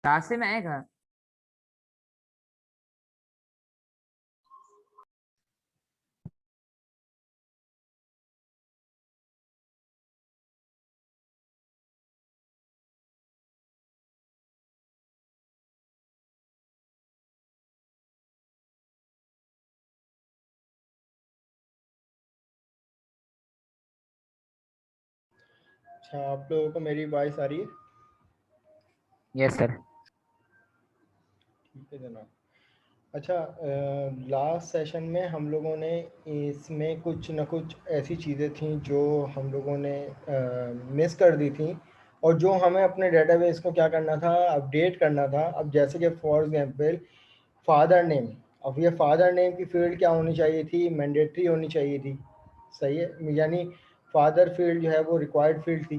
रास्ते में आएगा। अच्छा, आप लोगों को मेरी वॉइस आ रही है? Yes sir. ठीक है जनाब। अच्छा, लास्ट सेशन में हम लोगों ने इसमें कुछ न कुछ ऐसी चीज़ें थी जो हम लोगों ने मिस कर दी थी, और जो हमें अपने डेटाबेस को क्या करना था, अपडेट करना था। अब जैसे कि फॉर एग्जांपल फादर नेम, अब ये फादर नेम की फील्ड क्या होनी चाहिए थी, मैंडेटरी होनी चाहिए थी। सही है, यानी फादर फील्ड जो है वो रिक्वायर्ड फील्ड थी।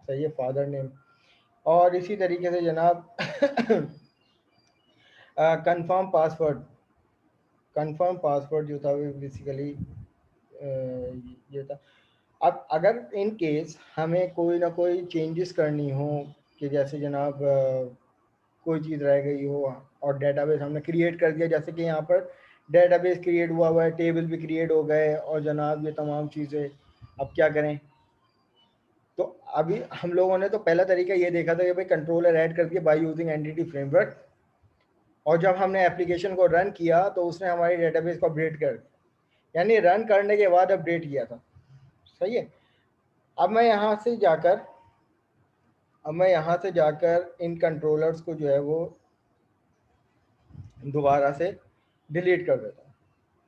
सही है, फादर नेम। और इसी तरीके से जनाब कंफर्म पासवर्ड, कंफर्म पासवर्ड जो था वो बेसिकली ये था। अब अगर इन केस हमें कोई ना कोई चेंजेस करनी हो, कि जैसे जनाब कोई चीज़ रह गई हो और डेटाबेस हमने क्रिएट कर दिया, जैसे कि यहाँ पर डेटाबेस क्रिएट हुआ है, टेबल भी क्रिएट हो गए और जनाब ये तमाम चीज़ें, अब क्या करें। तो अभी हम लोगों ने तो पहला तरीका ये देखा था कि भाई कंट्रोलर ऐड कर दिया बाय यूजिंग एंटिटी फ्रेमवर्क, और जब हमने एप्लीकेशन को रन किया तो उसने हमारी डेटाबेस को अपडेट कर दिया, यानी रन करने के बाद अपडेट किया था। सही है। अब मैं यहाँ से जाकर इन कंट्रोलर्स को जो है वो दोबारा से डिलीट कर देता हूँ,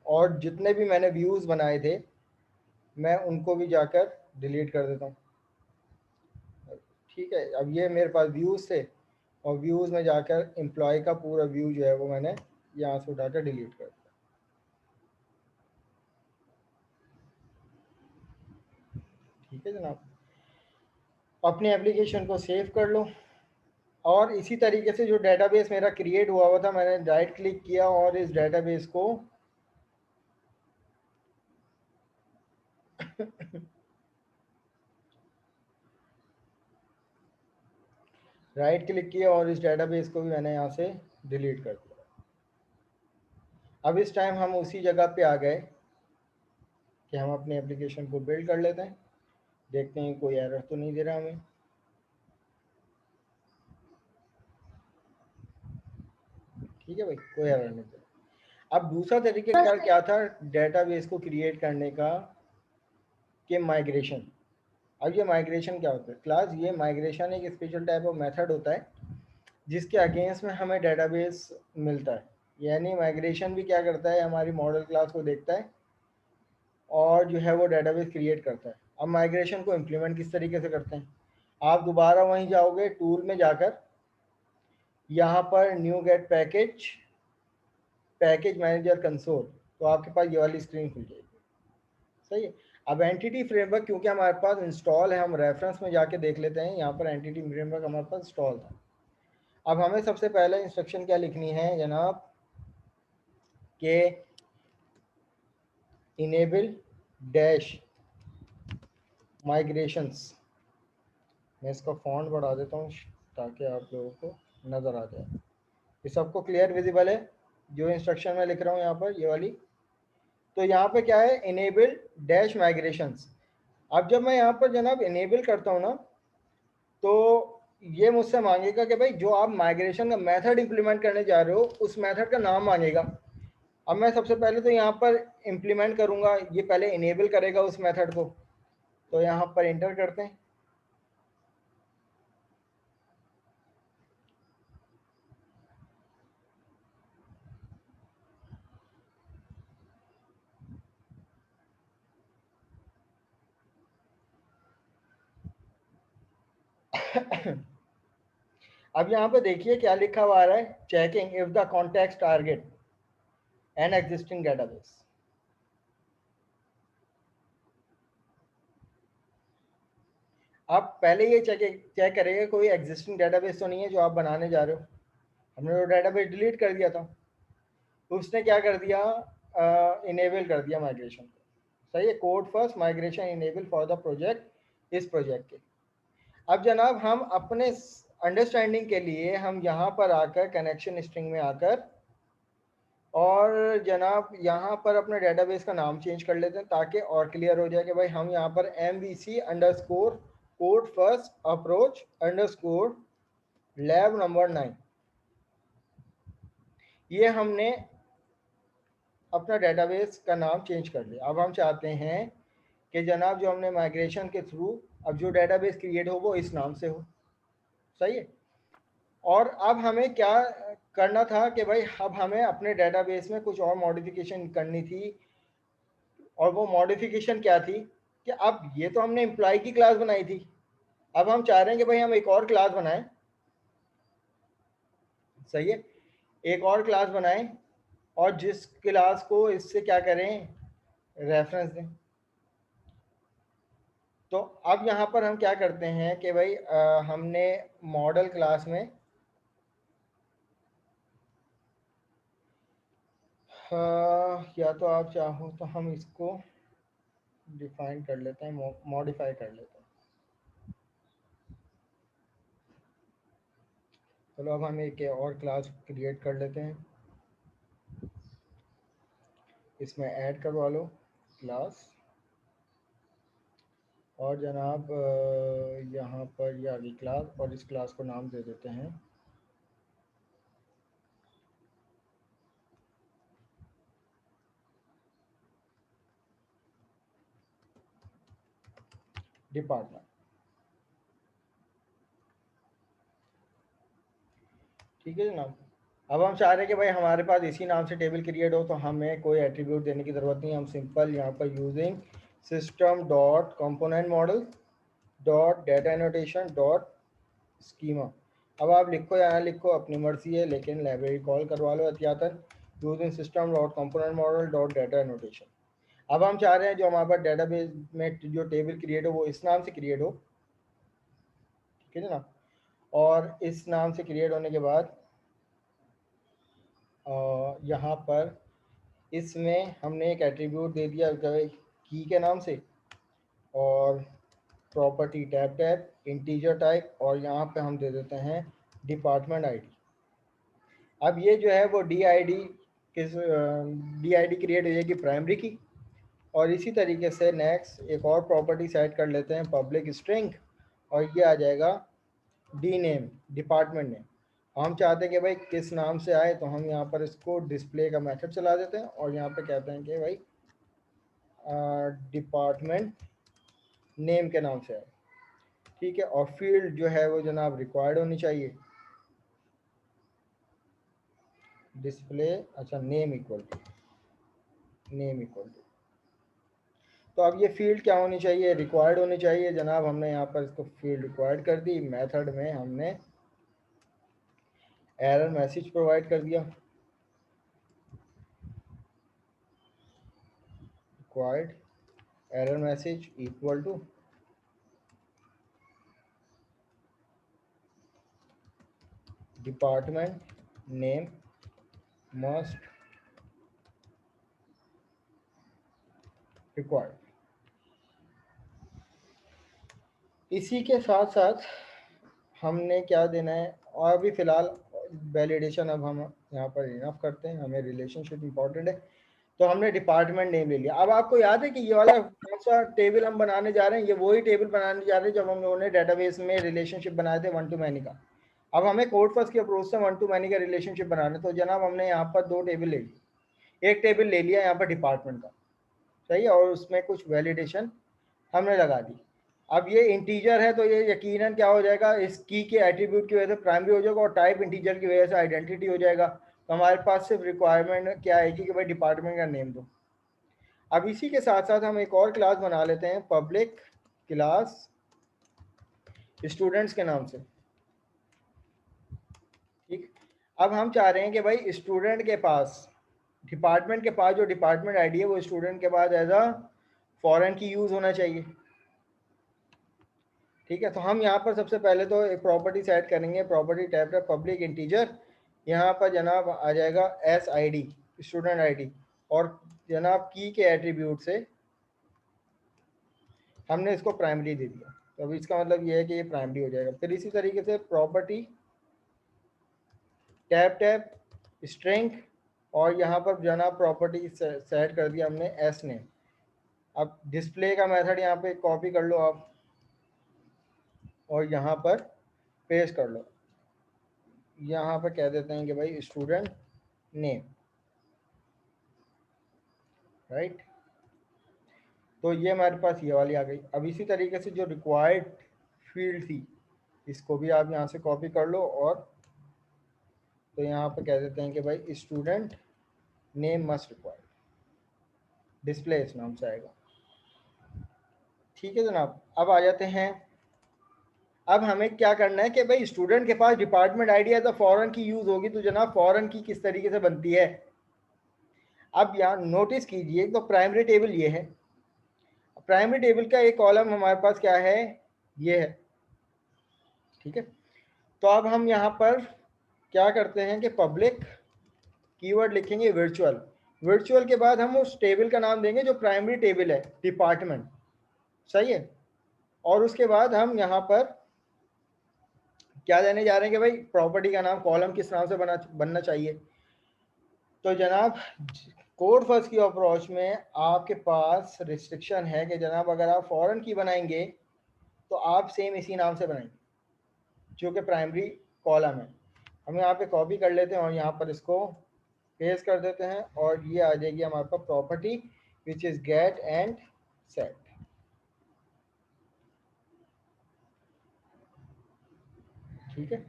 और जितने भी मैंने व्यूज़ बनाए थे मैं उनको भी जाकर डिलीट कर देता हूँ। ठीक है, अब ये मेरे पास व्यूज़ थे, और व्यूज़ में जाकर एम्प्लॉय का पूरा व्यू जो है वो मैंने यहाँ से उठाकर डिलीट कर दिया। ठीक है जनाब, अपनी एप्लीकेशन को सेव कर लो, और इसी तरीके से जो डेटाबेस मेरा क्रिएट हुआ था, मैंने राइट क्लिक किया और इस डेटाबेस को राइट क्लिक किया और इस डेटाबेस को भी मैंने यहाँ से डिलीट कर दिया। अब इस टाइम हम उसी जगह पे आ गए कि हम अपनी एप्लीकेशन को बिल्ड कर लेते हैं, देखते हैं कोई एरर तो नहीं दे रहा हमें। ठीक है भाई, कोई एरर नहीं दे रहा। अब दूसरा तरीका क्या था डेटाबेस को क्रिएट करने का, कि माइग्रेशन। अब ये माइग्रेशन क्या होता है क्लास, ये माइग्रेशन एक स्पेशल टाइप ऑफ मेथड होता है जिसके अगेंस्ट में हमें डेटाबेस मिलता है। यानी माइग्रेशन भी क्या करता है, हमारी मॉडल क्लास को देखता है और जो है वो डेटाबेस क्रिएट करता है। अब माइग्रेशन को इम्प्लीमेंट किस तरीके से करते हैं, आप दोबारा वहीं जाओगे टूल में जाकर, यहाँ पर new get package, package manager console, तो आपके पास ये वाली स्क्रीन खुल जाएगी। सही है। अब एंटिटी फ्रेमवर्क क्योंकि हमारे पास इंस्टॉल है, हम रेफरेंस में जाके देख लेते हैं, यहाँ पर एंटिटी फ्रेमवर्क हमारे पास इंस्टॉल था। अब हमें सबसे पहले इंस्ट्रक्शन क्या लिखनी है जनाब, के इनेबल डैश माइग्रेशंस। मैं इसका फॉन्ट बढ़ा देता हूँ ताकि आप लोगों को नज़र आ जाए। ये सबको क्लियर विजिबल है जो इंस्ट्रक्शन मैं लिख रहा हूँ यहाँ पर, ये वाली। तो यहाँ पे क्या है, इनेबल डैश माइग्रेशंस। अब जब मैं यहाँ पर जनाब इनेबल करता हूँ ना, तो ये मुझसे मांगेगा कि भाई जो आप माइग्रेशन का मेथड इंप्लीमेंट करने जा रहे हो उस मेथड का नाम मांगेगा। अब मैं सबसे पहले तो यहाँ पर इम्प्लीमेंट करूँगा, ये पहले इनेबल करेगा उस मेथड को, तो यहाँ पर इंटर करते हैं। अब यहाँ पे देखिए क्या लिखा हुआ आ रहा है, checking if the context target an existing database. अब पहले ये चेक करेगा कोई एग्जिस्टिंग डेटाबेस तो नहीं है जो आप बनाने जा रहे हो। हमने वो डेटाबेस डिलीट कर दिया था, तो उसने क्या कर दिया, इनेबल कर दिया माइग्रेशन को। सही है, code first migration enable for the project, इस प्रोजेक्ट के। अब जनाब हम अपने अंडरस्टैंडिंग के लिए हम यहाँ पर आकर कनेक्शन स्ट्रिंग में आकर और जनाब यहाँ पर अपने डेटाबेस का नाम चेंज कर लेते हैं ताकि और क्लियर हो जाए कि भाई हम यहाँ पर MVC_ code first approach _ lab number 9 ये हमने अपना डेटाबेस का नाम चेंज कर दिया। अब हम चाहते हैं कि जनाब जो हमने माइग्रेशन के थ्रू अब जो डेटाबेस क्रिएट हो वो इस नाम से हो। सही है। और अब हमें क्या करना था कि भाई अब हमें अपने डेटाबेस में कुछ और मॉडिफिकेशन करनी थी। और वो मॉडिफिकेशन क्या थी कि अब ये तो हमने एम्प्लॉय की क्लास बनाई थी, अब हम चाह रहे हैं कि भाई हम एक और क्लास बनाएं। सही है, एक और क्लास बनाएं और जिस क्लास को इससे क्या करें, रेफरेंस दें। तो अब यहाँ पर हम क्या करते हैं कि भाई हमने मॉडल क्लास में या तो आप चाहो तो हम इसको डिफाइन कर लेते हैं, मॉडिफाई कर लेते हैं। चलो अब हम एक और क्लास क्रिएट कर लेते हैं, इसमें ऐड करवा लो क्लास और जनाब यहाँ पर ये आ गई क्लास और इस क्लास को नाम दे देते हैं डिपार्टमेंट। ठीक है जनाब। अब हम चाह रहे हैं कि भाई हमारे पास इसी नाम से टेबल क्रिएट हो, तो हमें कोई एट्रीब्यूट देने की ज़रूरत नहीं। हम सिंपल यहाँ पर using system dot component model dot data annotation dot schema. अब आप लिखो या ना लिखो अपनी मर्जी है, लेकिन लाइब्रेरी कॉल करवा लो एहतियातन using system dot component model dot data annotation. अब हम चाह रहे हैं जो हमारे पास डेटाबेस में जो टेबल क्रिएट हो वो इस नाम से क्रिएट हो। ठीक है ना। और इस नाम से क्रिएट होने के बाद यहाँ पर इसमें हमने एक एट्रीब्यूट दे दिया की के नाम से और प्रॉपर्टी टैब इंटीजर टाइप और यहाँ पे हम दे देते हैं डिपार्टमेंट आईडी। अब ये जो है वो DID क्रिएट हो जाएगी प्राइमरी की। और इसी तरीके से नेक्स्ट एक और प्रॉपर्टी सेट कर लेते हैं पब्लिक स्ट्रिंग और ये आ जाएगा डी नेम डिपार्टमेंट नेम। हम चाहते हैं कि भाई किस नाम से आए, तो हम यहाँ पर इसको डिस्प्ले का मेथड चला देते हैं और यहाँ पे कहते हैं कि भाई डिपार्टमेंट नेम के नाम से आए। ठीक है। और फील्ड जो है वो जनाब रिक्वायर्ड होनी चाहिए डिस्प्ले, अच्छा नेम इक्वल टू तो अब ये फील्ड क्या होनी चाहिए, रिक्वायर्ड होनी चाहिए जनाब। हमने यहाँ पर इसको फील्ड रिक्वायर्ड कर दी। मेथड में हमने एरर मैसेज प्रोवाइड कर दिया required error message equal to department name must required. इसी के साथ साथ हमने क्या देना है, और भी फ़िलहाल वैलिडेशन अब हम यहाँ पर इनफ करते हैं, हमें रिलेशनशिप इंपॉर्टेंट है। तो हमने डिपार्टमेंट नेम ले लिया। अब आपको याद है कि ये वाला कौन सा टेबल हम बनाने जा रहे हैं, ये वही टेबल बनाने जा रहे हैं जब हम लोगों ने डेटाबेस में रिलेशनशिप बनाए थे वन टू मैनी का। अब हमें कोड फर्स्ट की अप्रोच से वन टू मैनी का रिलेशनशिप बनाना है। तो जनाब हमने यहाँ पर दो टेबल ले लिए, एक टेबल ले लिया यहाँ पर डिपार्टमेंट का, सही है, और उसमें कुछ वैलिडेशन हमने लगा दी। अब ये इंटीजर है तो ये यकीनन क्या हो जाएगा, इस की के एट्रीब्यूट की वजह से प्राइमरी हो जाएगा और टाइप इंटीजर की वजह से आइडेंटिटी हो जाएगा। तो हमारे पास सिर्फ रिक्वायरमेंट क्या आएगी कि भाई डिपार्टमेंट का नेम दो। अब इसी के साथ साथ हम एक और क्लास बना लेते हैं पब्लिक क्लास स्टूडेंट्स के नाम से। ठीक। अब हम चाह रहे हैं कि भाई स्टूडेंट के पास, डिपार्टमेंट के पास जो डिपार्टमेंट आईडी है वो स्टूडेंट के पास एज अ फॉरेन की यूज़ होना चाहिए। ठीक है। तो हम यहाँ पर सबसे पहले तो एक प्रॉपर्टी सेट करेंगे, प्रॉपर्टी टैब पर पब्लिक इंटीजर, यहाँ पर जनाब आ जाएगा SID स्टूडेंट आईडी और जनाब की के एट्रीब्यूट से हमने इसको प्राइमरी दे दिया। तो अब इसका मतलब ये है कि ये प्राइमरी हो जाएगा। फिर इसी तरीके से प्रॉपर्टी टैब टैब स्ट्रिंग, और यहाँ पर जनाब प्रॉपर्टी सेट कर दिया हमने एस ने। अब डिस्प्ले का मेथड यहाँ पे कॉपी कर लो आप और यहाँ पर पेस्ट कर लो। यहाँ पर कह देते हैं कि भाई स्टूडेंट नेम, राइट। तो ये हमारे पास ये वाली आ गई। अब इसी तरीके से जो रिक्वायर्ड फील्ड थी इसको भी आप यहाँ से कॉपी कर लो, और तो यहाँ पर कह देते हैं कि भाई student name must required, display इस नाम से आएगा। ठीक है जनाब। अब आ जाते हैं, अब हमें क्या करना है कि भाई स्टूडेंट के पास department ID as a foreign की यूज होगी, तो जनाब फॉरेन की किस तरीके से बनती है। अब यहाँ नोटिस कीजिए, तो प्राइमरी टेबल ये है, प्राइमरी टेबल का एक कॉलम हमारे पास क्या है, ये है। ठीक है, तो अब हम यहाँ पर क्या करते हैं कि पब्लिक कीवर्ड लिखेंगे वर्चुअल, वर्चुअल के बाद हम उस टेबल का नाम देंगे जो प्राइमरी टेबल है, डिपार्टमेंट, सही है। और उसके बाद हम यहाँ पर क्या देने जा रहे हैं कि भाई प्रॉपर्टी का नाम, कॉलम किस नाम से बनना चाहिए। तो जनाब कोड फर्स्ट की अप्रोच में आपके पास रिस्ट्रिक्शन है कि जनाब अगर आप फॉरेन की बनाएंगे तो आप सेम इसी नाम से बनाएंगे जो कि प्राइमरी कॉलम है। हम यहाँ पे कॉपी कर लेते हैं और यहाँ पर इसको पेस्ट कर देते हैं, और ये आ जाएगी हमारे पास property which is get and set. ठीक है,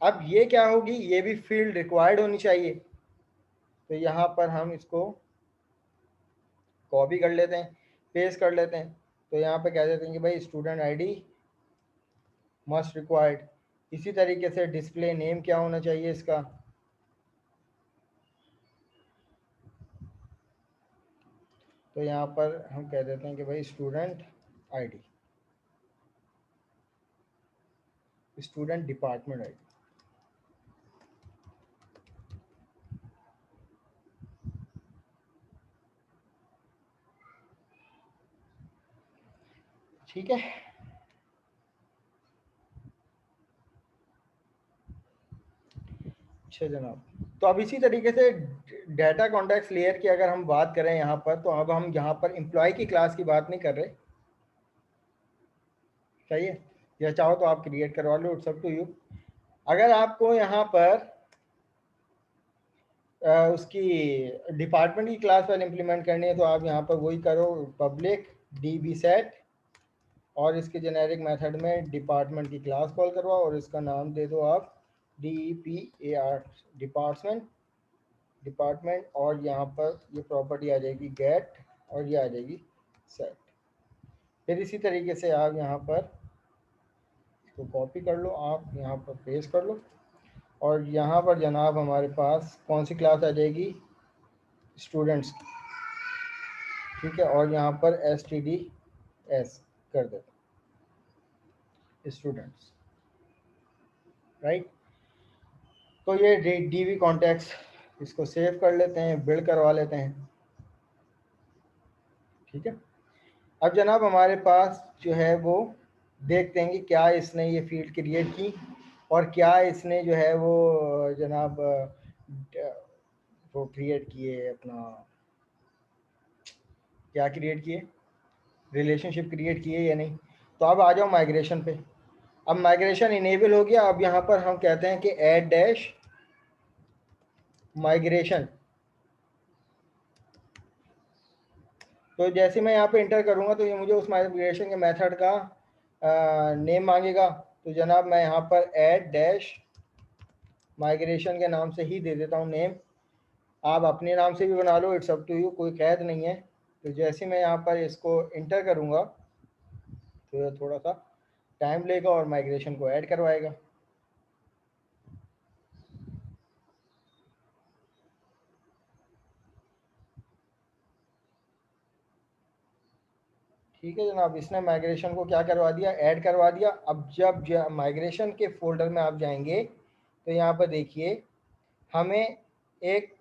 अब ये क्या होगी, ये भी फील्ड रिक्वायर्ड होनी चाहिए। तो यहाँ पर हम इसको कॉपी कर लेते हैं, पेस्ट कर लेते हैं। तो यहाँ पे कह देते हैं कि भाई स्टूडेंट आईडी मस्ट रिक्वायर्ड। इसी तरीके से डिस्प्ले नेम क्या होना चाहिए इसका, तो यहाँ पर हम कह देते हैं कि भाई student ID, student department ID. ठीक है, अच्छा जनाब। तो अब इसी तरीके से डाटा कॉन्टेक्स्ट लेयर की अगर हम बात करें यहाँ पर, तो अब हम यहाँ पर एम्प्लॉय की क्लास की बात नहीं कर रहे, सही है। या चाहो तो आप क्रिएट करवा लो, इट्स अप टू यू। अगर आपको यहाँ पर उसकी डिपार्टमेंट की क्लास पहले इंप्लीमेंट करनी है, तो आप यहाँ पर वही करो, पब्लिक डीबी सेट, और इसके जेनेरिक मेथड में डिपार्टमेंट की क्लास कॉल करवाओ और इसका नाम दे दो आप DEPAR, डिपार्टमेंट, और यहाँ पर ये प्रॉपर्टी आ जाएगी गेट, और ये आ जाएगी सेट। फिर इसी तरीके से आप यहाँ पर इसको कॉपी कर लो, आप यहाँ पर पेस्ट कर लो, और यहाँ पर जनाब हमारे पास कौन सी क्लास आ जाएगी, स्टूडेंट्स की। ठीक है, और यहाँ पर STDS कर दो, स्टूडेंट्स, राइट। तो ये DB कॉन्टेक्स्ट, इसको सेव कर लेते हैं, बिल्ड करवा लेते हैं। ठीक है, अब जनाब हमारे पास जो है वो देखते हैं कि क्या इसने ये फील्ड क्रिएट की, और क्या इसने जो है वो जनाब वो क्रिएट किए, अपना क्या क्रिएट किए, रिलेशनशिप क्रिएट किए या नहीं। तो अब आ जाओ माइग्रेशन पे। अब माइग्रेशन इनेबल हो गया। अब यहाँ पर हम कहते हैं कि ऐड डैश माइग्रेशन। तो जैसे मैं यहाँ पे इंटर करूँगा तो ये मुझे उस माइग्रेशन के मेथड का नेम मांगेगा। तो जनाब मैं यहाँ पर ऐड डैश माइग्रेशन के नाम से ही दे देता हूँ नेम। आप अपने नाम से भी बना लो, इट्स अप टू यू, कोई कैद नहीं है। तो जैसे मैं यहाँ पर इसको इंटर करूँगा तो ये थोड़ा सा टाइम लेगा और माइग्रेशन को ऐड करवाएगा। ठीक है जनाब, इसने माइग्रेशन को क्या करवा दिया, ऐड करवा दिया। अब जब माइग्रेशन के फोल्डर में आप जाएंगे तो यहाँ पर देखिए हमें एक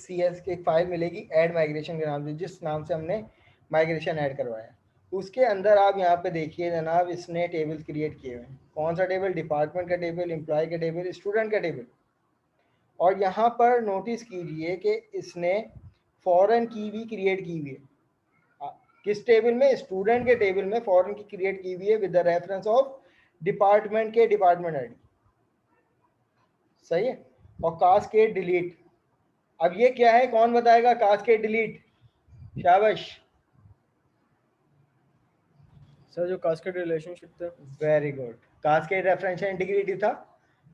CS की एक फाइल मिलेगी ऐड माइग्रेशन के नाम से, जिस नाम से हमने माइग्रेशन ऐड करवाया। उसके अंदर आप यहाँ पे देखिए जनाब, इसने टेबल क्रिएट किए हुए हैं। कौन सा टेबल? डिपार्टमेंट का टेबल, एम्प्लॉय का टेबल, स्टूडेंट का टेबल। और यहाँ पर नोटिस कीजिए कि इसने फॉरेन की भी क्रिएट की हुई है। किस टेबल में? स्टूडेंट के टेबल में फॉरेन की क्रिएट की हुई है with the reference of department के डिपार्टमेंट आईडी। सही है। और कास्केड डिलीट, अब ये क्या है, कौन बताएगा? कास्केड डिलीट, शाबाश सर जो कास्केड रिलेशनशिप था, very good. Cascade referential integrity था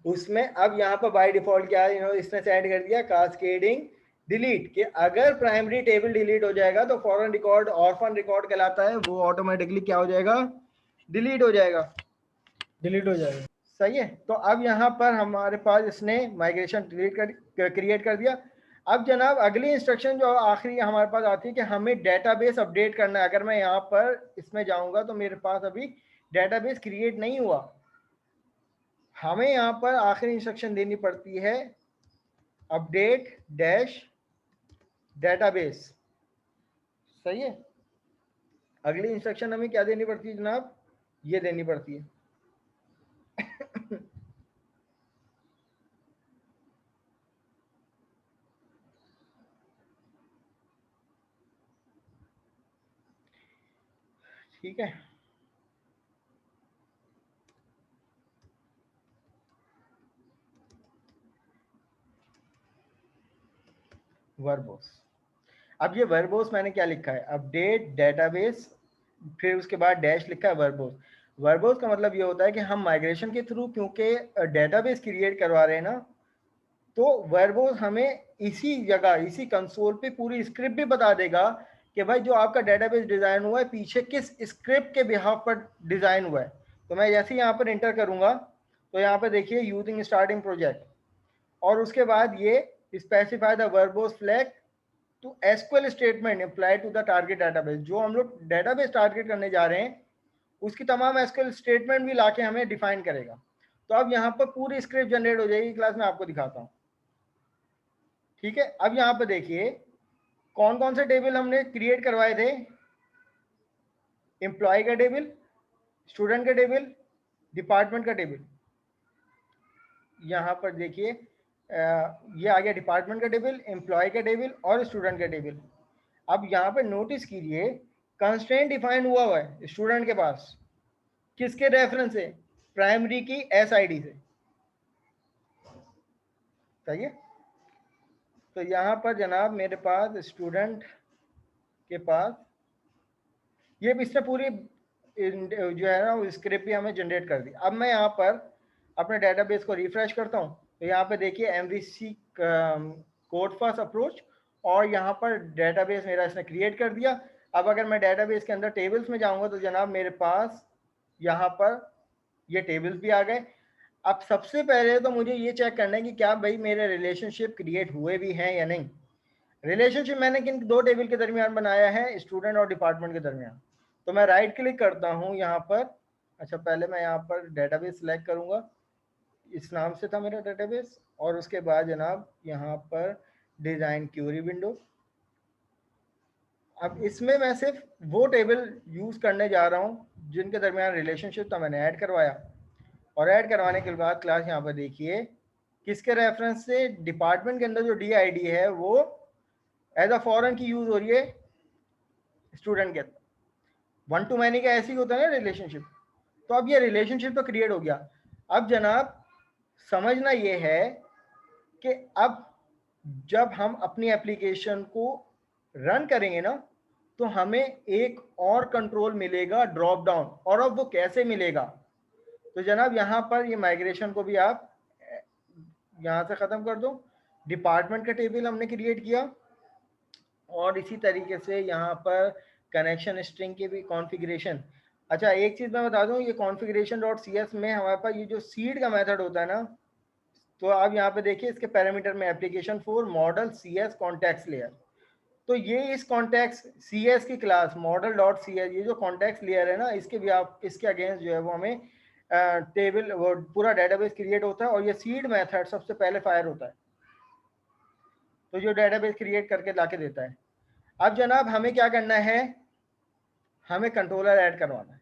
उसमें। अब यहाँ पर बाय डिफॉल्ट क्या है, इसने सेट कर दिया कास्केडिंग डिलीट, कि अगर प्राइमरी टेबल डिलीट हो जाएगा तो फॉरेन रिकॉर्ड ऑर्फन रिकॉर्ड कहलाता है, वो ऑटोमेटिकली क्या हो जाएगा? डिलीट हो जाएगा, डिलीट हो जाएगा। सही है। तो अब यहाँ पर हमारे पास इसने माइग्रेशन क्रिएट कर दिया। अब जनाब अगली इंस्ट्रक्शन जो आखिरी हमारे पास आती है कि हमें डेटाबेस अपडेट करना है। अगर मैं यहाँ पर इसमें जाऊँगा तो मेरे पास अभी डेटाबेस क्रिएट नहीं हुआ। हमें यहाँ पर आखिरी इंस्ट्रक्शन देनी पड़ती है अपडेट डैश डेटाबेस। सही है। अगली इंस्ट्रक्शन हमें क्या देनी पड़ती है जनाब? ये देनी पड़ती है ठीक है। वर्बोस। अब ये वर्बोस मैंने क्या लिखा है? अपडेट डेटाबेस, फिर उसके बाद डैश लिखा है वर्बोस। वर्बोस का मतलब ये होता है कि हम माइग्रेशन के थ्रू क्योंकि डेटाबेस क्रिएट करवा रहे हैं ना, तो वर्बोस हमें इसी जगह, इसी कंसोल पे पूरी स्क्रिप्ट भी बता देगा कि भाई जो आपका डेटाबेस डिज़ाइन हुआ है पीछे किस स्क्रिप्ट के बिहाफ पर डिज़ाइन हुआ है। तो मैं जैसे ही यहाँ पर इंटर करूँगा तो यहाँ पर देखिए यूजिंग स्टार्टिंग प्रोजेक्ट, और उसके बाद ये specify the verbose flag to SQL statement apply to the target database. जो हम लोग डेटाबेस टारगेट करने जा रहे हैं उसकी तमाम एसक्यूएल स्टेटमेंट भी लाके हमें डिफाइन करेगा। तो अब यहाँ पर पूरी स्क्रिप्ट जनरेट हो जाएगी, क्लास में आपको दिखाता हूँ। ठीक है। अब यहाँ पर देखिए कौन कौन से टेबल हमने क्रिएट करवाए थे? एम्प्लॉय का टेबल, स्टूडेंट का टेबल, डिपार्टमेंट का टेबल। यहाँ पर देखिए ये आ गया डिपार्टमेंट का टेबल, एम्प्लॉय का टेबल और स्टूडेंट का टेबल। अब यहाँ पर नोटिस कीजिए कंस्ट्रेंट डिफाइन हुआ है स्टूडेंट के पास, किसके रेफरेंस से? प्राइमरी की एसआईडी से। सही है। तो यहाँ पर जनाब मेरे पास स्टूडेंट के पास ये इसने पूरी जो है ना स्क्रिप्ट भी हमें जनरेट कर दी। अब मैं यहाँ पर अपने डेटाबेस को रिफ्रेश करता हूँ तो यहाँ पे देखिए एमवीसी कोड फर्स्ट अप्रोच, और यहाँ पर डेटाबेस मेरा इसने क्रिएट कर दिया। अब अगर मैं डेटाबेस के अंदर टेबल्स में जाऊँगा तो जनाब मेरे पास यहाँ पर ये टेबल्स भी आ गए। अब सबसे पहले तो मुझे ये चेक करना है कि क्या भाई मेरे रिलेशनशिप क्रिएट हुए भी हैं या नहीं। रिलेशनशिप मैंने किन दो टेबल के दरमियान बनाया है? स्टूडेंट और डिपार्टमेंट के दरमियान। तो मैं राइट क्लिक करता हूँ यहाँ पर। अच्छा पहले मैं यहाँ पर डेटाबेस सेलेक्ट करूँगा, इस नाम से था मेरा डेटाबेस, और उसके बाद जनाब यहाँ पर डिज़ाइन क्यूरी विंडो। अब इसमें मैं सिर्फ वो टेबल यूज़ करने जा रहा हूँ जिनके दरमियान रिलेशनशिप था, मैंने ऐड करवाया। और ऐड करवाने के बाद क्लास यहाँ पर देखिए किसके रेफरेंस से? डिपार्टमेंट के अंदर जो DID है वो एज अ फॉरेन की यूज़ हो रही है स्टूडेंट के अंदर। वन टू मैनी का ऐसे ही होता है ना रिलेशनशिप। तो अब ये रिलेशनशिप तो क्रिएट हो गया। अब जनाब समझना ये है कि अब जब हम अपनी एप्लीकेशन को रन करेंगे ना तो हमें एक और कंट्रोल मिलेगा ड्रॉप डाउन। और अब वो कैसे मिलेगा? तो जनाब यहाँ पर ये माइग्रेशन को भी आप यहाँ से ख़त्म कर दो। डिपार्टमेंट का टेबल हमने क्रिएट किया, और इसी तरीके से यहाँ पर कनेक्शन स्ट्रिंग की भी कॉन्फ़िगरेशन। अच्छा एक चीज़ मैं बता दूँ, ये configuration.cs में हमारे पास ये जो सीड का मेथड होता है ना, तो आप यहाँ पे देखिए इसके पैरामीटर में application for model CS context layer. तो ये इस कॉन्टेक्स्ट CS की क्लास मॉडल डॉट CS, ये जो कॉन्टेक्स्ट लेयर है ना, इसके भी आप इसके अगेंस्ट जो है वो हमें टेबल वो पूरा डेटाबेस क्रिएट होता है, और ये सीड मेथड सबसे पहले फायर होता है, तो जो डेटाबेस क्रिएट करके लाके देता है। अब जनाब हमें क्या करना है? हमें कंट्रोलर ऐड करवाना है।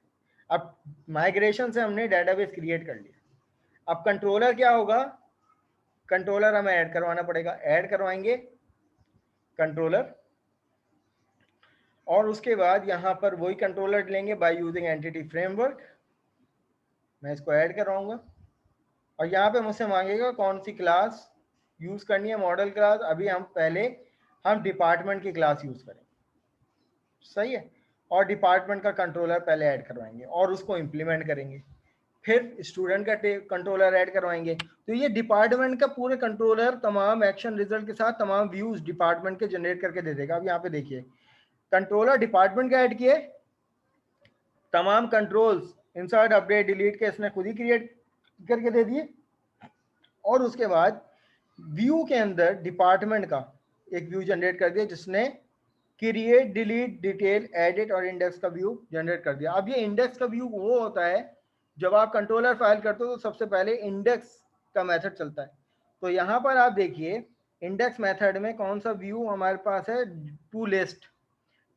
अब माइग्रेशन से हमने डेटाबेस क्रिएट कर लिया। अब कंट्रोलर क्या होगा, कंट्रोलर हमें ऐड करवाना पड़ेगा। ऐड करवाएंगे कंट्रोलर, और उसके बाद यहाँ पर वही कंट्रोलर लेंगे बाय यूजिंग एंटिटी फ्रेमवर्क। मैं इसको ऐड करवाऊंगा और यहाँ पे मुझसे मांगेगा कौन सी क्लास यूज करनी है, मॉडल क्लास। अभी हम डिपार्टमेंट की क्लास यूज करेंगे, सही है। और डिपार्टमेंट का कंट्रोलर पहले ऐड करवाएंगे और उसको इम्प्लीमेंट करेंगे। फिर स्टूडेंट का कंट्रोलर ऐड करवाएंगे। तो ये डिपार्टमेंट का पूरे कंट्रोलर तमाम एक्शन रिजल्ट के साथ तमाम व्यूज डिपार्टमेंट के जनरेट करके दे देगा। अब यहाँ पे देखिए कंट्रोलर डिपार्टमेंट का ऐड किए, तमाम कंट्रोल्स इंसर्ट अपडेट डिलीट के इसने खुद ही क्रिएट करके दे दिए। और उसके बाद व्यू के अंदर डिपार्टमेंट का एक व्यू जनरेट कर दिया जिसने क्रिएट डिलीट डिटेल एडिट और इंडेक्स का व्यू जनरेट कर दिया। अब ये इंडेक्स का व्यू वो होता है जब आप कंट्रोलर फाइल करते हो तो सबसे पहले इंडेक्स का मेथड चलता है। तो यहाँ पर आप देखिए इंडेक्स मेथड में कौन सा व्यू हमारे पास है, to list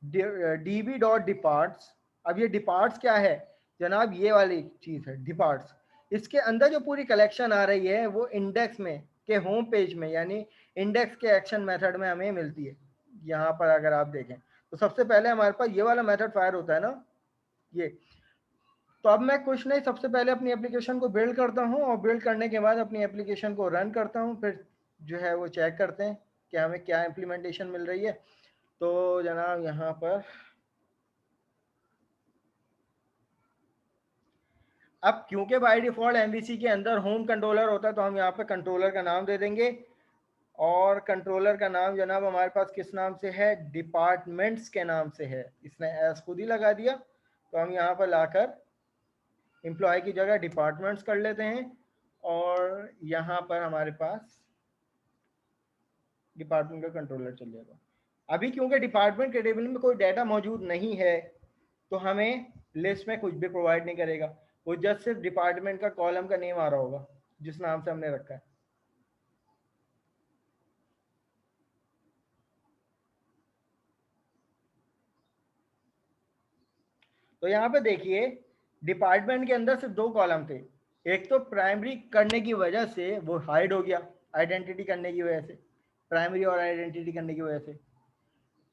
db dot departs. अब ये डिपार्ट्स क्या है जनाब, ये वाली चीज है डिपार्ट्स। इसके अंदर जो पूरी कलेक्शन आ रही है वो इंडेक्स में के होम पेज में यानी इंडेक्स के एक्शन मेथड में हमें मिलती है। यहाँ पर अगर आप देखें तो सबसे पहले हमारे पास ये वाला मेथड फायर होता है ना, ये। तो अब मैं कुछ नहीं, सबसे पहले अपनी एप्लीकेशन को बिल्ड करता हूँ और बिल्ड करने के बाद अपनी एप्लीकेशन को रन करता हूँ। फिर जो है वो चेक करते हैं कि हमें क्या इम्प्लीमेंटेशन मिल रही है। तो जनाब यहाँ पर अब क्योंकि बाय डिफॉल्ट एमवीसी के अंदर होम कंट्रोलर होता है तो हम यहाँ पे कंट्रोलर का नाम दे देंगे। और कंट्रोलर का नाम जनाब हमारे पास किस नाम से है, डिपार्टमेंट्स के नाम से है। इसने एस खुद ही लगा दिया तो हम यहाँ पर लाकर एम्प्लॉय की जगह डिपार्टमेंट्स कर लेते हैं। और यहाँ पर हमारे पास डिपार्टमेंट का कंट्रोलर चल जाएगा। अभी क्योंकि डिपार्टमेंट के टेबल में कोई डाटा मौजूद नहीं है तो हमें लिस्ट में कुछ भी प्रोवाइड नहीं करेगा। वो जस्ट सिर्फ डिपार्टमेंट का कॉलम का नेम आ रहा होगा जिस नाम से हमने रखा है। तो यहाँ पे देखिए डिपार्टमेंट के अंदर सिर्फ दो कॉलम थे। एक तो प्राइमरी करने की वजह से वो हाइड हो गया, आइडेंटिटी करने की वजह से, प्राइमरी और आइडेंटिटी करने की वजह से।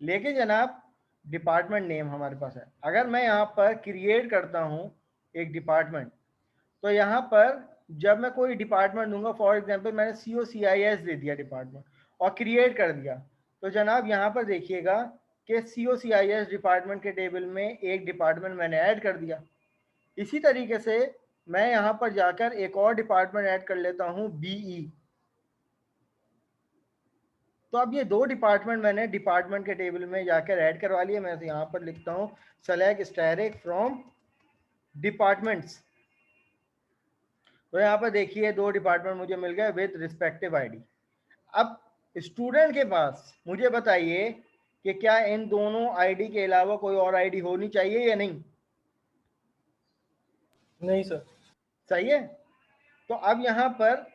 लेकिन जनाब डिपार्टमेंट नेम हमारे पास है। अगर मैं यहाँ पर क्रिएट करता हूँ एक डिपार्टमेंट तो यहाँ पर जब मैं कोई डिपार्टमेंट दूंगा, फॉर एग्जांपल मैंने COCIS दे दिया डिपार्टमेंट और क्रिएट कर दिया, तो जनाब यहाँ पर देखिएगा कि COCIS डिपार्टमेंट के टेबल में एक डिपार्टमेंट मैंने ऐड कर दिया। इसी तरीके से मैं यहाँ पर जाकर एक और डिपार्टमेंट ऐड कर लेता हूँ BE। तो अब ये दो डिपार्टमेंट मैंने डिपार्टमेंट के टेबल में जाकर ऐड करवा लिए। मैं यहाँ पर लिखता हूँ सेलेक्ट स्टैटिक फ्रॉम डिपार्टमेंट्स। तो यहाँ पर देखिए दो डिपार्टमेंट मुझे मिल गए विद रिस्पेक्टिव आईडी। अब स्टूडेंट के पास मुझे बताइए कि क्या इन दोनों आईडी के अलावा कोई और आईडी होनी चाहिए या नहीं? नहीं सर। सही है। तो अब यहाँ पर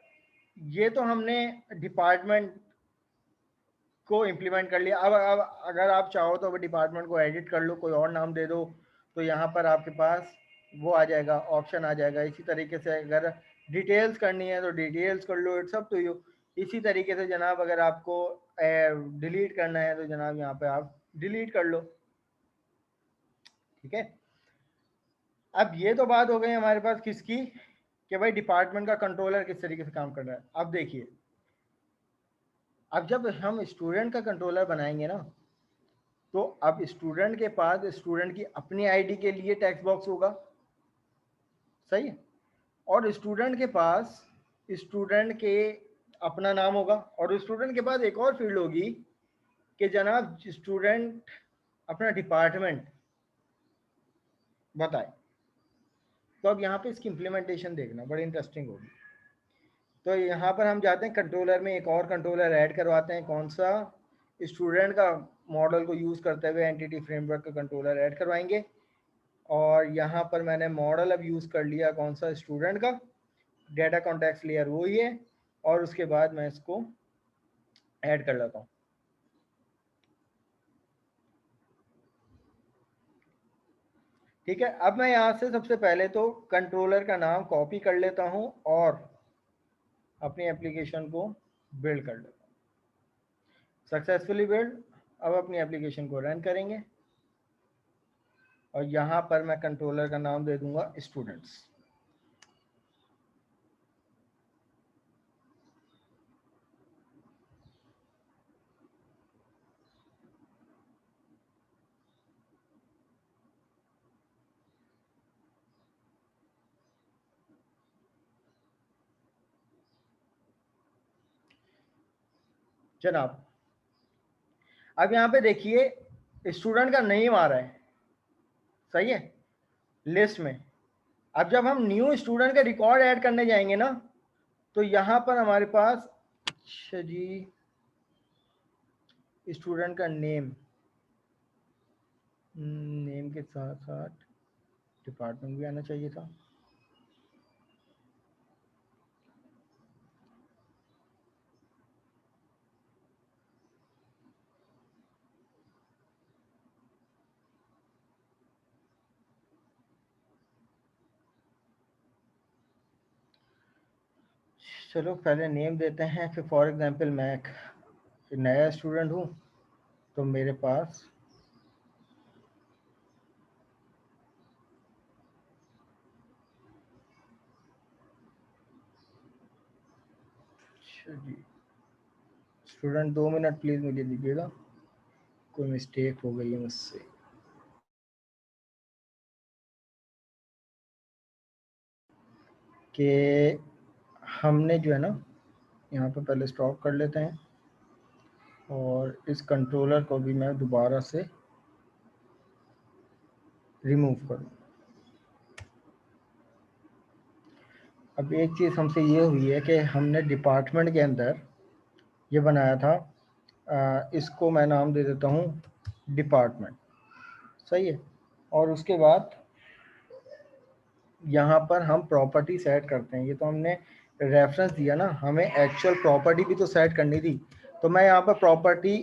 ये तो हमने डिपार्टमेंट को इम्प्लीमेंट कर लिया। अब अगर आप चाहो तो डिपार्टमेंट को एडिट कर लो, कोई और नाम दे दो, तो यहाँ पर आपके पास वो आ जाएगा, ऑप्शन आ जाएगा। इसी तरीके से अगर डिटेल्स करनी है तो डिटेल्स कर लो, इट्स अप टू यू। इसी तरीके से जनाब अगर आपको डिलीट करना है तो जनाब यहाँ पे आप डिलीट कर लो, ठीक है। अब ये तो बात हो गई हमारे पास किसकी, कि भाई डिपार्टमेंट का कंट्रोलर किस तरीके से काम कर रहा है। अब देखिए अब जब हम स्टूडेंट का कंट्रोलर बनाएंगे ना, तो अब स्टूडेंट के पास स्टूडेंट की अपनी आईडी के लिए टेक्स्ट बॉक्स होगा, सही है। और स्टूडेंट के पास स्टूडेंट के अपना नाम होगा। और स्टूडेंट के पास एक और फील्ड होगी कि जनाब स्टूडेंट अपना डिपार्टमेंट बताए। तो अब यहाँ पे इसकी इम्प्लीमेंटेशन देखना बड़ी इंटरेस्टिंग होगी। तो यहाँ पर हम जाते हैं कंट्रोलर में, एक और कंट्रोलर ऐड करवाते हैं। कौन सा? स्टूडेंट का मॉडल को यूज़ करते हुए एंटिटी फ्रेमवर्क का कंट्रोलर ऐड करवाएंगे। और यहाँ पर मैंने मॉडल अब यूज़ कर लिया कौन सा, स्टूडेंट का। डेटा कॉन्टेक्स्ट लेयर वही है और उसके बाद मैं इसको ऐड कर लेता हूँ। ठीक है, अब मैं यहाँ से सबसे पहले तो कंट्रोलर का नाम कॉपी कर लेता हूँ और अपनी एप्लीकेशन को बिल्ड कर लेता हूँ। Successfully build. अब अपनी एप्लीकेशन को रन करेंगे और यहाँ पर मैं कंट्रोलर का नाम दे दूंगा स्टूडेंट्स। जनाब अब यहाँ पे देखिए स्टूडेंट का नेम आ रहा है, सही है, लिस्ट में। अब जब हम न्यू स्टूडेंट का रिकॉर्ड ऐड करने जाएंगे ना, तो यहाँ पर हमारे पास, अच्छा जी, स्टूडेंट का नेम, नेम के साथ साथ डिपार्टमेंट भी आना चाहिए था। चलो पहले नेम देते हैं, फिर फॉर एग्जांपल मैं एक नया स्टूडेंट हूँ तो मेरे पास अच्छा जी, स्टूडेंट 2 मिनट प्लीज मुझे दीजिएगा, कोई मिस्टेक हो गई है मुझसे। कि हमने जो है ना यहाँ पर पहले स्टॉप कर लेते हैं और इस कंट्रोलर को भी मैं दोबारा से रिमूव करूँ। अब एक चीज़ हमसे ये हुई है कि हमने डिपार्टमेंट के अंदर ये बनाया था, इसको मैं नाम दे देता हूँ डिपार्टमेंट, सही है। और उसके बाद यहाँ पर हम प्रॉपर्टी सेट करते हैं। ये तो हमने रेफरेंस दिया ना, हमें एक्चुअल प्रॉपर्टी भी तो सेट करनी थी। तो मैं यहाँ पर प्रॉपर्टी,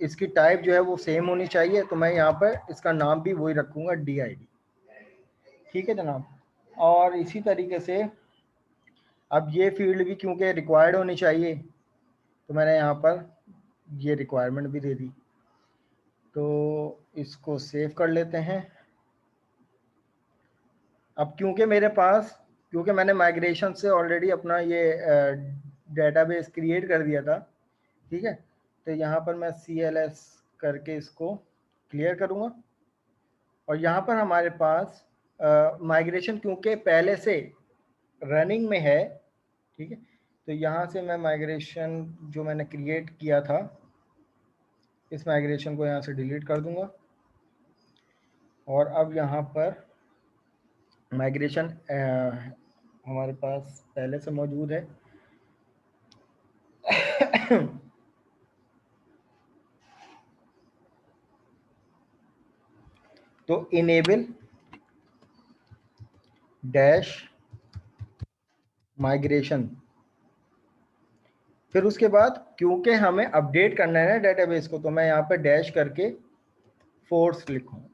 इसकी टाइप जो है वो सेम होनी चाहिए, तो मैं यहाँ पर इसका नाम भी वही रखूँगा DID, ठीक है जनाब। और इसी तरीके से अब ये फील्ड भी क्योंकि रिक्वायर्ड होनी चाहिए, तो मैंने यहाँ पर ये रिक्वायरमेंट भी दे दी। तो इसको सेव कर लेते हैं। अब क्योंकि मेरे पास, क्योंकि मैंने माइग्रेशन से ऑलरेडी अपना ये डेटाबेस क्रिएट कर दिया था, ठीक है, तो यहाँ पर मैं CLS करके इसको क्लियर करूँगा। और यहाँ पर हमारे पास माइग्रेशन क्योंकि पहले से रनिंग में है, ठीक है, तो यहाँ से मैं माइग्रेशन जो मैंने क्रिएट किया था, इस माइग्रेशन को यहाँ से डिलीट कर दूंगा। और अब यहाँ पर माइग्रेशन हमारे पास पहले से मौजूद है। तो इनेबल डैश माइग्रेशन, फिर उसके बाद क्योंकि हमें अपडेट करना है ना डेटाबेस को, तो मैं यहाँ पर डैश करके फोर्स लिखूँ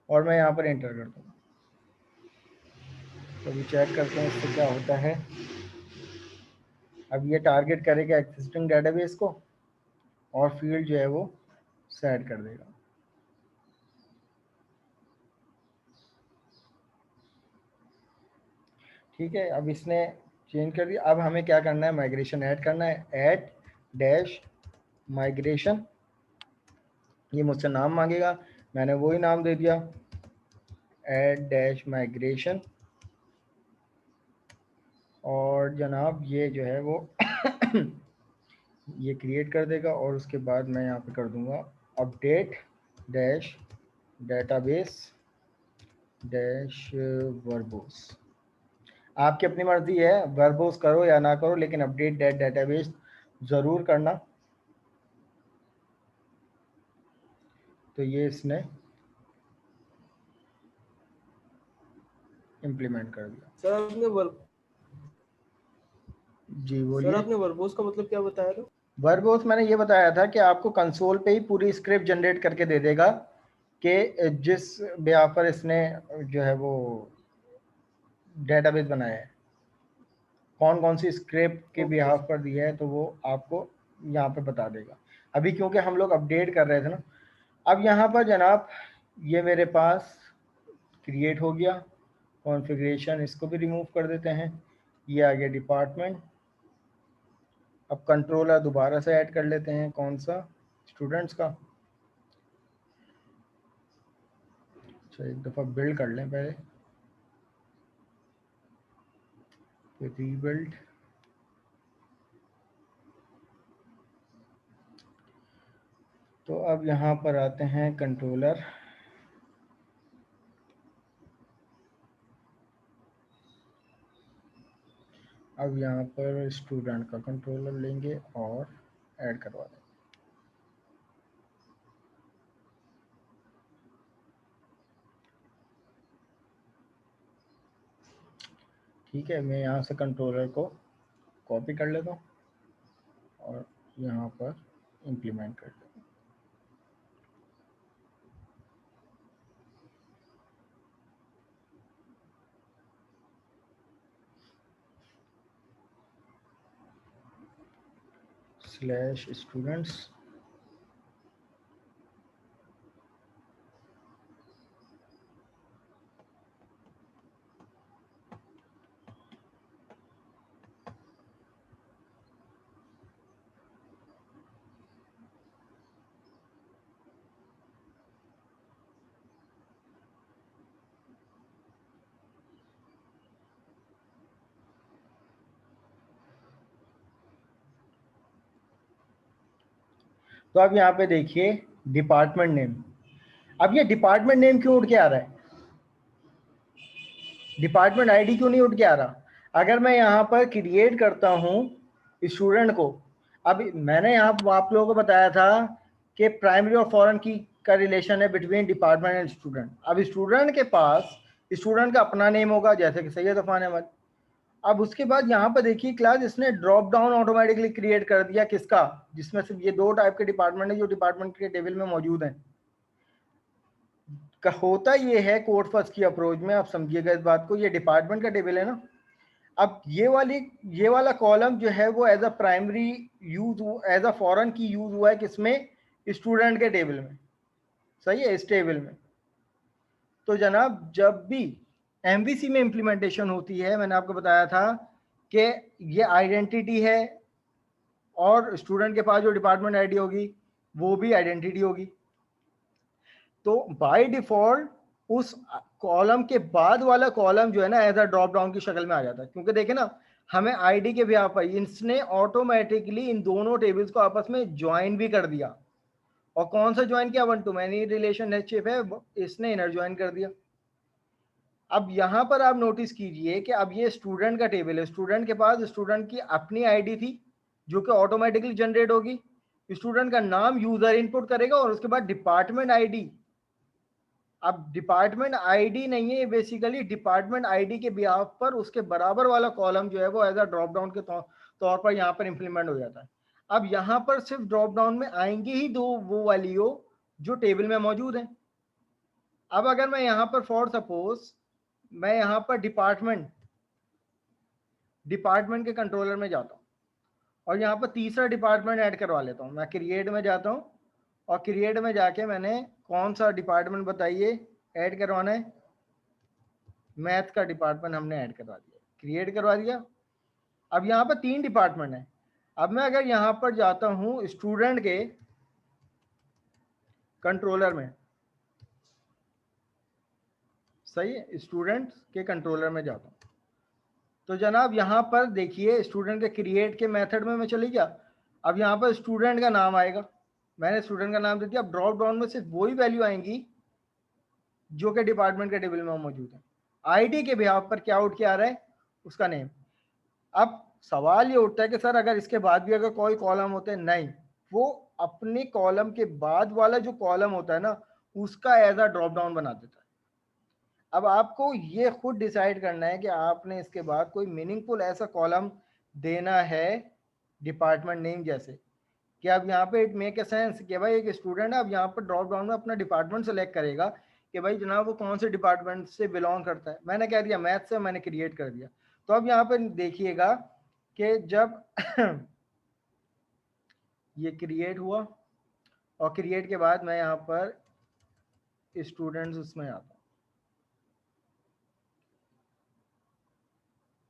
और मैं यहाँ पर एंटर कर दूँ। तो अभी चेक करते हैं इससे क्या होता है। अब ये टारगेट करेगा एक्सिस्टिंग डेटाबेस को और फील्ड जो है वो सेट कर देगा। ठीक है, अब इसने चेंज कर दिया। अब हमें क्या करना है, माइग्रेशन ऐड करना है, ऐड डैश माइग्रेशन। ये मुझसे नाम मांगेगा, मैंने वही नाम दे दिया, ऐड डैश माइग्रेशन। और जनाब ये जो है वो ये क्रिएट कर देगा। और उसके बाद मैं यहाँ पे कर दूंगा update dash database dash verbose. आपकी अपनी मर्जी है, वर्बोस करो या ना करो, लेकिन अपडेट डेटाबेस ज़रूर करना। तो ये इसने इम्प्लीमेंट कर दिया। सर आपने जी बोलिए। सर आपने वर्बोस का मतलब क्या बताया था? वर्बोस मैंने ये बताया था कि आपको कंसोल पे ही पूरी स्क्रिप्ट जनरेट करके दे देगा कि जिस ब्याह पर इसने जो है वो डेटाबेस बनाया है, कौन कौन सी स्क्रिप्ट के बिहाफ पर दिया है, तो वो आपको यहाँ पे बता देगा। अभी क्योंकि हम लोग अपडेट कर रहे थे ना, अब यहाँ पर जनाब ये मेरे पास क्रिएट हो गया। कॉन्फ़िगरेशन इसको भी रिमूव कर देते हैं। ये आ गया डिपार्टमेंट। अब कंट्रोलर दोबारा से ऐड कर लेते हैं, कौन सा, स्टूडेंट्स का। अच्छा, एक दफ़ा बिल्ड कर लें पहले, फिर रीबिल्ड। तो अब यहाँ पर आते हैं कंट्रोलर। अब यहाँ पर स्टूडेंट का कंट्रोलर लेंगे और ऐड करवा देंगे। ठीक है, मैं यहाँ से कंट्रोलर को कॉपी कर लेता हूँ और यहाँ पर इम्प्लीमेंट कर लेता हूँ। Slash students. तो अब यहाँ पे देखिए डिपार्टमेंट नेम। अब ये डिपार्टमेंट नेम क्यों उठ के आ रहा है, डिपार्टमेंट आईडी क्यों नहीं उठ के आ रहा? अगर मैं यहाँ पर क्रिएट करता हूँ स्टूडेंट को, अब मैंने यहाँ आप लोगों को बताया था कि प्राइमरी और फॉरेन की का रिलेशन है बिटवीन डिपार्टमेंट एंड स्टूडेंट। अब स्टूडेंट के पास स्टूडेंट का अपना नेम होगा, जैसे कि सैयद अफान अहमद। अब उसके बाद यहाँ पर देखिए क्लास इसने ड्रॉप डाउन ऑटोमेटिकली क्रिएट कर दिया, किसका, जिसमें सिर्फ ये दो टाइप के डिपार्टमेंट है जो डिपार्टमेंट के टेबल में मौजूद हैं। होता ये है कोड फर्स्ट की अप्रोच में, आप समझिएगा इस बात को, ये डिपार्टमेंट का टेबल है ना। अब ये वाला कॉलम जो है वो as a primary use, as a foreign की यूज हुआ है किसमें, स्टूडेंट के टेबल में, सही है, इस टेबल में। तो जनाब जब भी एमवीसी में इंप्लीमेंटेशन होती है, मैंने आपको बताया था कि ये आइडेंटिटी है और स्टूडेंट के पास जो डिपार्टमेंट आईडी होगी वो भी आइडेंटिटी होगी। तो बाय डिफॉल्ट उस कॉलम के बाद वाला कॉलम जो है ना एज अ ड्रॉप डाउन की शक्ल में आ जाता है, क्योंकि देखें ना हमें आईडी के ब्याह पर इसने ऑटोमेटिकली इन दोनों टेबल्स को आपस में ज्वाइन भी कर दिया। और कौन सा ज्वाइन किया, वन टू मैनी रिलेशनशिप है, इसने इनर ज्वाइन कर दिया। अब यहां पर आप नोटिस कीजिए कि अब ये स्टूडेंट का टेबल है, स्टूडेंट के पास स्टूडेंट की अपनी आईडी थी जो कि ऑटोमेटिकली जनरेट होगी, स्टूडेंट का नाम यूजर इनपुट करेगा और उसके बाद डिपार्टमेंट आईडी। अब डिपार्टमेंट आईडी नहीं है, ये बेसिकली डिपार्टमेंट आईडी के बिहाफ पर उसके बराबर वाला कॉलम जो है वो एज अ ड्रॉप डाउन के तौर पर यहाँ पर इंप्लीमेंट हो जाता है। अब यहाँ पर सिर्फ ड्रॉप डाउन में आएंगे ही दो वो वालियो जो टेबल में मौजूद हैं। अब अगर मैं यहाँ पर फॉर सपोज मैं यहाँ पर डिपार्टमेंट के कंट्रोलर में जाता हूँ और यहाँ पर तीसरा डिपार्टमेंट ऐड करवा लेता हूँ, मैं क्रिएट में जाता हूँ और क्रिएट में जाके मैंने कौन सा डिपार्टमेंट बताइए ऐड करवाना है, मैथ का डिपार्टमेंट हमने ऐड करवा दिया, क्रिएट करवा दिया। अब यहाँ पर 3 डिपार्टमेंट है। अब मैं अगर यहाँ पर जाता हूँ स्टूडेंट के कंट्रोलर में, सही है, स्टूडेंट के कंट्रोलर में जाता हूँ तो जनाब यहाँ पर देखिए स्टूडेंट के क्रिएट के मेथड में मैं चली गया। अब यहाँ पर स्टूडेंट का नाम आएगा, मैंने स्टूडेंट का नाम दे दिया। अब ड्रॉप डाउन में सिर्फ वही वैल्यू आएंगी जो कि डिपार्टमेंट के टेबल में मौजूद है। आईडी के बिहाफ पर क्या उठ के आ रहा है, उसका नेम। अब सवाल ये उठता है कि सर अगर इसके बाद भी अगर कोई कॉलम होते हैं, नहीं, वो अपने कॉलम के बाद वाला जो कॉलम होता है ना उसका एज अ ड्रॉप डाउन बना देता है। अब आपको ये खुद डिसाइड करना है कि आपने इसके बाद कोई मीनिंगफुल ऐसा कॉलम देना है डिपार्टमेंट नेम जैसे कि अब यहाँ पे इट मेक ए सेंस कि भाई एक स्टूडेंट है, अब यहाँ पर ड्रॉप डाउन में अपना डिपार्टमेंट सेलेक्ट करेगा कि भाई जनाब वो कौन से डिपार्टमेंट से बिलोंग करता है। मैंने कह दिया मैथ से, मैंने क्रिएट कर दिया। तो अब यहाँ पर देखिएगा कि जब ये क्रिएट हुआ और क्रिएट के बाद मैं यहाँ पर स्टूडेंट्स उसमें आता हूँ,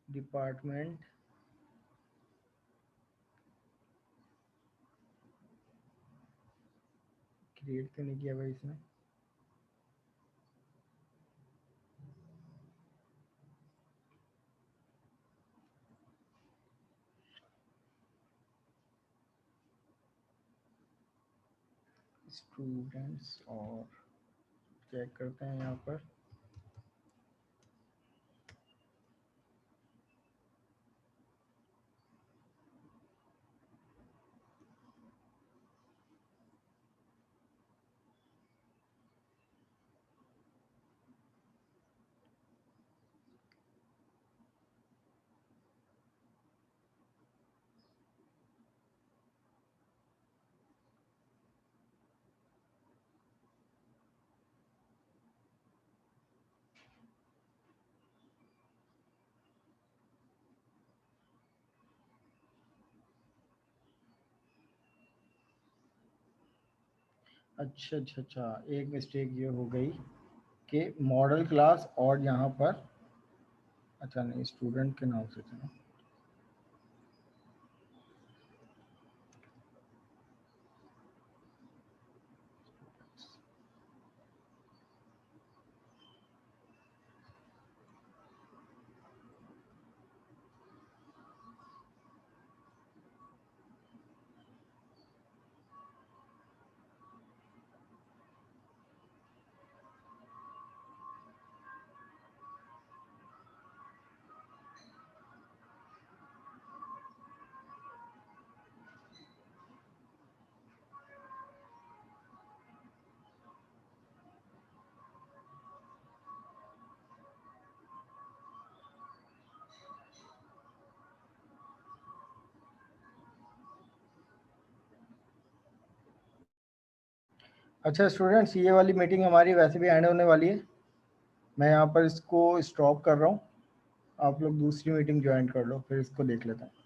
डिपार्टमेंट, क्रिएट क्यों नहीं किया भाई इसने, स्टूडेंट्स, और चेक करते हैं यहाँ पर। अच्छा अच्छा अच्छा, एक मिस्टेक ये हो गई कि मॉडल क्लास और यहाँ पर, अच्छा नहीं, स्टूडेंट के नाम से था। अच्छा स्टूडेंट्स, ये वाली मीटिंग हमारी वैसे भी एंड होने वाली है, मैं यहाँ पर इसको स्टॉप कर रहा हूँ। आप लोग दूसरी मीटिंग ज्वाइन कर लो, फिर इसको देख लेते हैं।